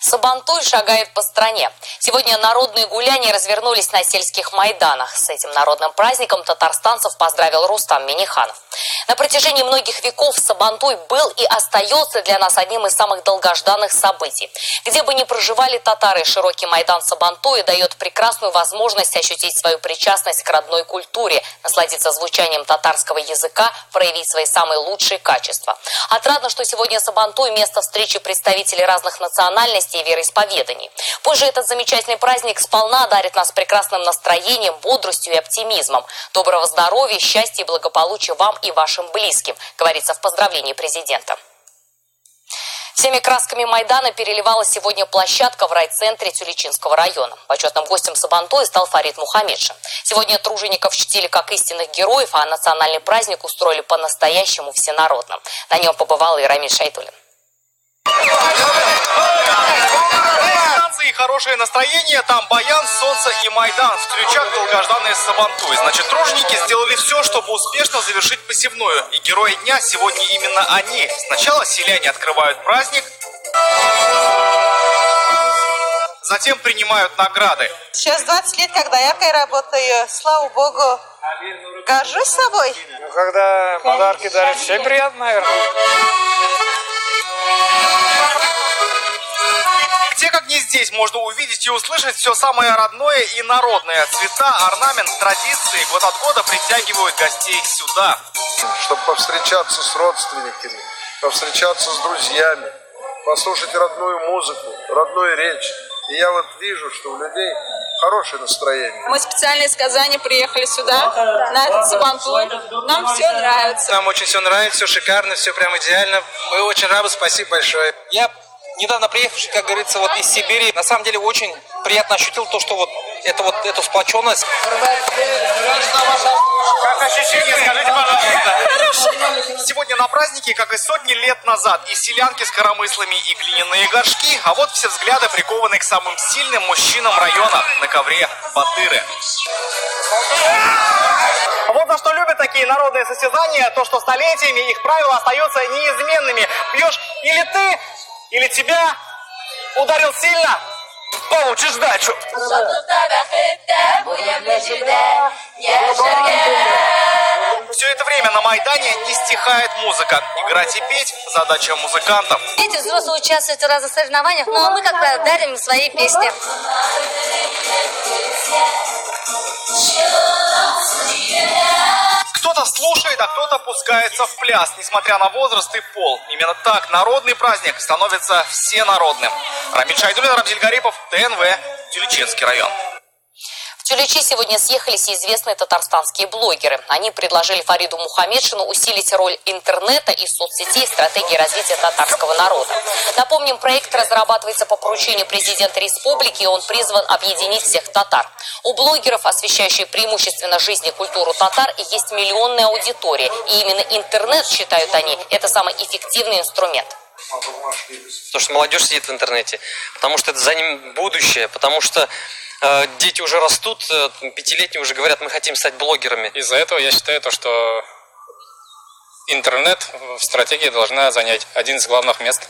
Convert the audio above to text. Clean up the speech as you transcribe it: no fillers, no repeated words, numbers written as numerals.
Сабантуй шагает по стране. Сегодня народные гуляния развернулись на сельских майданах. С этим народным праздником татарстанцев поздравил Рустам Минниханов. На протяжении многих веков Сабантуй был и остается для нас одним из самых долгожданных событий. Где бы ни проживали татары, широкий майдан Сабантуя дает прекрасную возможность ощутить свою причастность к родной культуре, насладиться звучанием татарского языка, проявить свои самые лучшие качества. Отрадно, что сегодня Сабантуй – место встречи представителей разных национальностей и вероисповеданий. Позже этот замечательный праздник сполна дарит нас прекрасным настроением, бодростью и оптимизмом. Доброго здоровья, счастья и благополучия вам и вашим близким, говорится в поздравлении президента. Всеми красками Майдана переливалась сегодня площадка в райцентре Тюличинского района. Почетным гостем Сабантуя стал Фарид Мухамедшин. Сегодня тружеников чтили как истинных героев, а национальный праздник устроили по-настоящему всенародным. На нем побывал и Рамиль Шайтулин. И хорошее настроение, там баян, солнце и Майдан. В Тюличах долгожданный Сабантуй. Значит, труженики сделали все, чтобы успешно завершить посевную. И герои дня сегодня именно они. Сначала селяне открывают праздник, затем принимают награды. Сейчас 20 лет, как дояркой работаю. Слава Богу, горжусь собой. Ну, когда подарки дарят, всем приятно, наверное. Где, как не здесь, можно увидеть и услышать все самое родное и народное. Цвета, орнамент, традиции год от года притягивают гостей сюда. Чтобы повстречаться с родственниками, повстречаться с друзьями, послушать родную музыку, родную речь. И я вот вижу, что у людей хорошее настроение. Мы специально из Казани приехали сюда, на этот Сабантуй. Нам все нравится. Нам очень все нравится, все шикарно, все прям идеально. Мы очень рады, спасибо большое. Я недавно приехавший, как говорится, вот из Сибири, на самом деле очень приятно ощутил то, что вот эту сплоченность. Как ощущение, скажите, пожалуйста. Сегодня на празднике, как и сотни лет назад, и селянки с коромыслами, и глиняные горшки, а вот все взгляды прикованы к самым сильным мужчинам района. На ковре батыры. Вот за что любят такие народные состязания, то, что столетиями их правила остаются неизменными. Бьешь или ты, или тебя ударил сильно, получишь сдачу. Все это время на Майдане не стихает музыка. Играть и петь – задача музыкантов. Дети взрослые участвуют в разных соревнованиях, но мы как-то дарим свои песни. Кто-то слушает, а кто-то пускается в пляс, несмотря на возраст и пол. Именно так народный праздник становится всенародным. Рамиль Шайтулин, Рамзиль Гарипов, ТНВ, Тюличинский район. В Тюличи сегодня съехались и известные татарстанские блогеры. Они предложили Фариду Мухамедшину усилить роль интернета и соцсетей в стратегии развития татарского народа. Напомним, проект разрабатывается по поручению президента республики, и он призван объединить всех татар. У блогеров, освещающих преимущественно жизнь и культуру татар, есть миллионная аудитория. И именно интернет, считают они, это самый эффективный инструмент. Потому что молодежь сидит в интернете, потому что это за ним будущее, потому что дети уже растут, пятилетние уже говорят, мы хотим стать блогерами. Из-за этого я считаю, что интернет в стратегии должна занять один из главных мест.